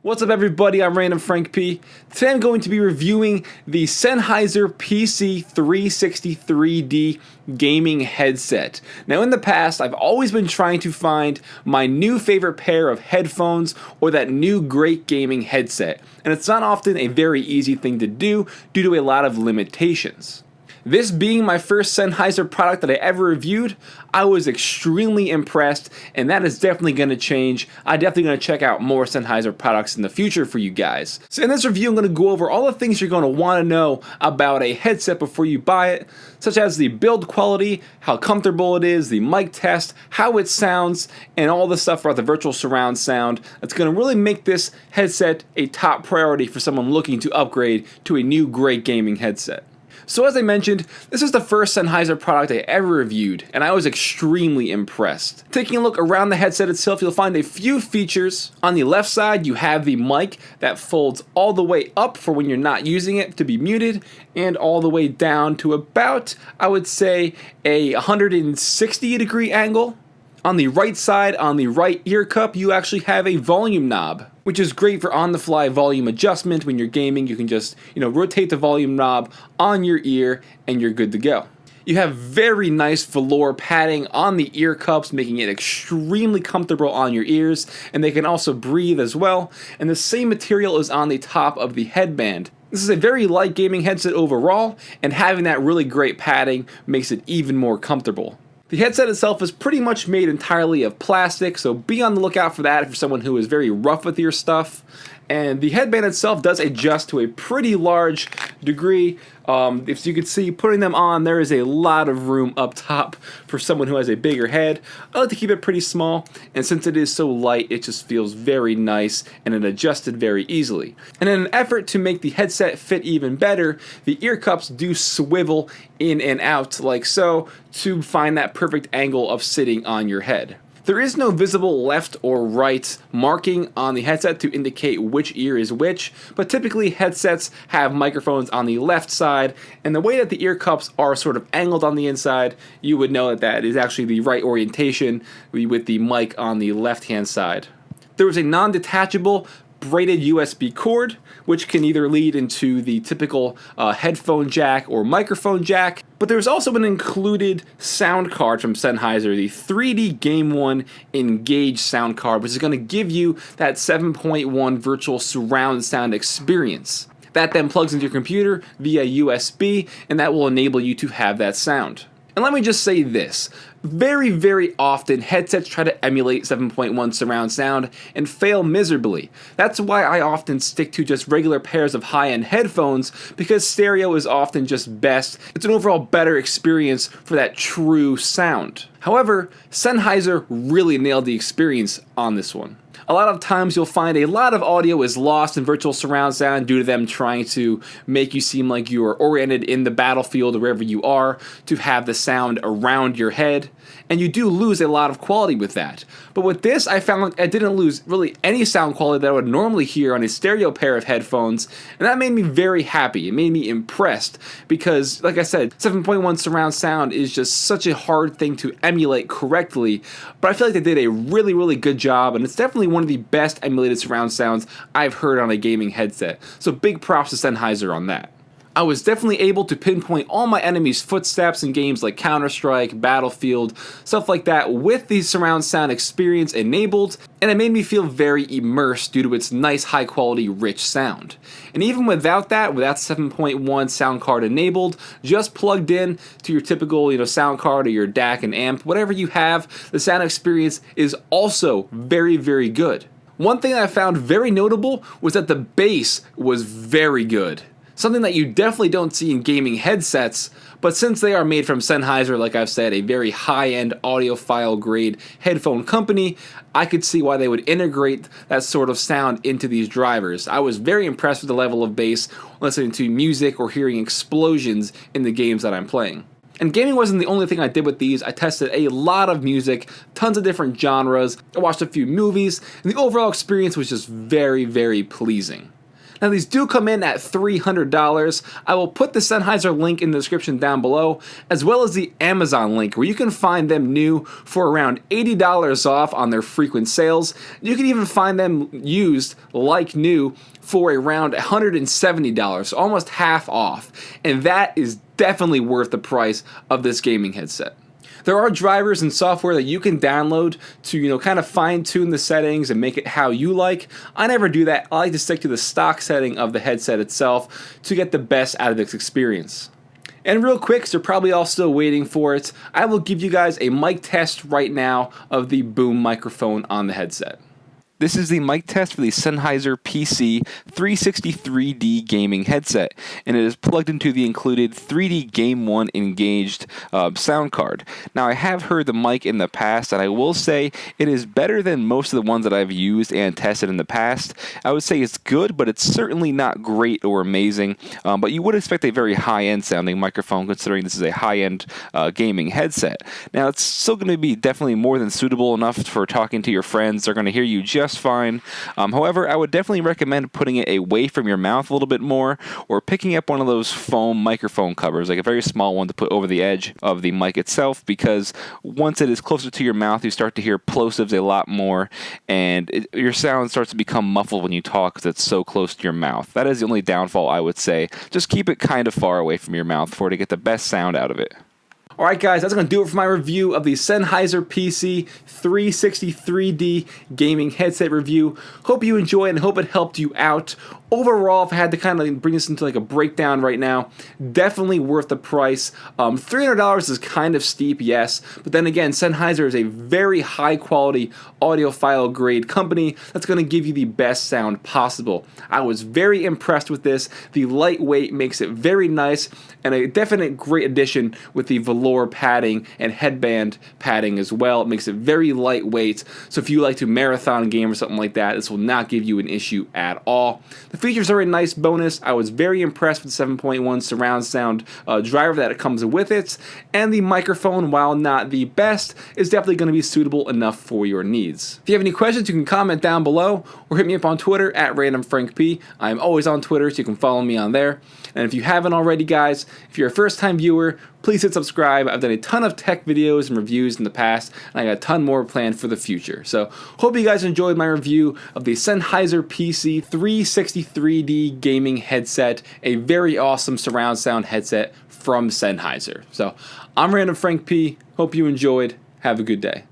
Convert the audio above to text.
What's up everybody, I'm Random Frank P. Today I'm going to be reviewing the Sennheiser PC363D gaming headset. Now in the past, I've always been trying to find my new favorite pair of headphones or that new great gaming headset, and it's not often a very easy thing to do due to a lot of limitations. This being my first Sennheiser product that I ever reviewed, I was extremely impressed, and that is definitely going to change. I'm definitely going to check out more Sennheiser products in the future for you guys. So in this review, I'm going to go over all the things you're going to want to know about a headset before you buy it, such as the build quality, how comfortable it is, the mic test, how it sounds, and all the stuff about the virtual surround sound. That's going to really make this headset a top priority for someone looking to upgrade to a new great gaming headset. So as I mentioned, this is the first Sennheiser product I ever reviewed, and I was extremely impressed. Taking a look around the headset itself, you'll find a few features. On the left side, you have the mic that folds all the way up for when you're not using it to be muted, and all the way down to about, I would say, a 160-degree angle. On the right side, on the right ear cup, you actually have a volume knob, which is great for on-the-fly volume adjustment. When you're gaming, you can just, rotate the volume knob on your ear and you're good to go. You have very nice velour padding on the ear cups, making it extremely comfortable on your ears, and they can also breathe as well. And the same material is on the top of the headband. This is a very light gaming headset overall, and having that really great padding makes it even more comfortable. The headset itself is pretty much made entirely of plastic, so be on the lookout for that if you're someone who is very rough with your stuff. And the headband itself does adjust to a pretty large degree. If you can see, putting them on, there is a lot of room up top for someone who has a bigger head. I like to keep it pretty small, and since it is so light, it just feels very nice, and it adjusted very easily. And in an effort to make the headset fit even better, the ear cups do swivel in and out like so to find that perfect angle of sitting on your head. There is no visible left or right marking on the headset to indicate which ear is which, but typically headsets have microphones on the left side, and the way that the ear cups are sort of angled on the inside, you would know that that is actually the right orientation with the mic on the left-hand side. There is a non-detachable braided USB cord, which can either lead into the typical headphone jack or microphone jack, but there's also an included sound card from Sennheiser, the 3D Game 1 Engage sound card, which is going to give you that 7.1 virtual surround sound experience. That then plugs into your computer via USB, and that will enable you to have that sound. And let me just say this, very, very often headsets try to emulate 7.1 surround sound and fail miserably. That's why I often stick to just regular pairs of high-end headphones, because stereo is often just best. It's an overall better experience for that true sound. However, Sennheiser really nailed the experience on this one. A lot of times you'll find a lot of audio is lost in virtual surround sound due to them trying to make you seem like you are oriented in the battlefield or wherever you are to have the sound around your head, and you do lose a lot of quality with that. But with this, I found I didn't lose really any sound quality that I would normally hear on a stereo pair of headphones, and that made me very happy. It made me impressed because, like I said, 7.1 surround sound is just such a hard thing to emulate correctly, but I feel like they did a really, really good job, and it's definitely one of the best emulated surround sounds I've heard on a gaming headset. So big props to Sennheiser on that. I was definitely able to pinpoint all my enemies' footsteps in games like Counter-Strike, Battlefield, stuff like that with the surround sound experience enabled, and it made me feel very immersed due to its nice high-quality rich sound. And even without that, with that 7.1 sound card enabled, just plugged in to your typical sound card or your DAC and amp, whatever you have, the sound experience is also very, very good. One thing I found very notable was that the bass was very good. Something that you definitely don't see in gaming headsets, but since they are made from Sennheiser, like I've said, a very high-end audiophile grade headphone company, I could see why they would integrate that sort of sound into these drivers. I was very impressed with the level of bass listening to music or hearing explosions in the games that I'm playing. And gaming wasn't the only thing I did with these. I tested a lot of music, tons of different genres, I watched a few movies, and the overall experience was just very, very pleasing. Now these do come in at $300. I will put the Sennheiser link in the description down below, as well as the Amazon link where you can find them new for around $80 off on their frequent sales. You can even find them used like new for around $170, so almost half off. And that is definitely worth the price of this gaming headset. There are drivers and software that you can download to, kind of fine-tune the settings and make it how you like. I never do that. I like to stick to the stock setting of the headset itself to get the best out of this experience. And real quick, so you're probably all still waiting for it, I will give you guys a mic test right now of the boom microphone on the headset. This is the mic test for the Sennheiser PC 360-3D gaming headset, and it is plugged into the included 3D Game 1 engaged sound card. Now, I have heard the mic in the past, and I will say it is better than most of the ones that I've used and tested in the past. I would say it's good, but it's certainly not great or amazing, but you would expect a very high-end sounding microphone considering this is a high-end gaming headset. Now, it's still going to be definitely more than suitable enough for talking to your friends. They're going to hear you just fine. However, I would definitely recommend putting it away from your mouth a little bit more, or picking up one of those foam microphone covers, like a very small one to put over the edge of the mic itself, because once it is closer to your mouth, you start to hear plosives a lot more, and your sound starts to become muffled when you talk because it's so close to your mouth. That is the only downfall, I would say. Just keep it kind of far away from your mouth to get the best sound out of it. Alright guys, that's going to do it for my review of the Sennheiser PC 360-3D gaming headset review. Hope you enjoyed and hope it helped you out. Overall, if I had to kind of bring this into like a breakdown right now, definitely worth the price. $300 is kind of steep, yes, but then again, Sennheiser is a very high quality audiophile grade company that's going to give you the best sound possible. I was very impressed with this. The lightweight makes it very nice, and a definite great addition with the velour padding and headband padding as well. It makes it very lightweight, so if you like to marathon game or something like that, this will not give you an issue at all. The features are a nice bonus. I was very impressed with the 7.1 surround sound driver that it comes with it, and the microphone, while not the best, is definitely going to be suitable enough for your needs. If you have any questions, you can comment down below or hit me up on Twitter at randomfrankp. I'm always on Twitter, so you can follow me on there. And if you haven't already, guys, if you're a first-time viewer, please hit subscribe. I've done a ton of tech videos and reviews in the past, and I got a ton more planned for the future. So, hope you guys enjoyed my review of the Sennheiser PC 360-3D gaming headset, a very awesome surround sound headset from Sennheiser. So, I'm Random Frank P. Hope you enjoyed. Have a good day.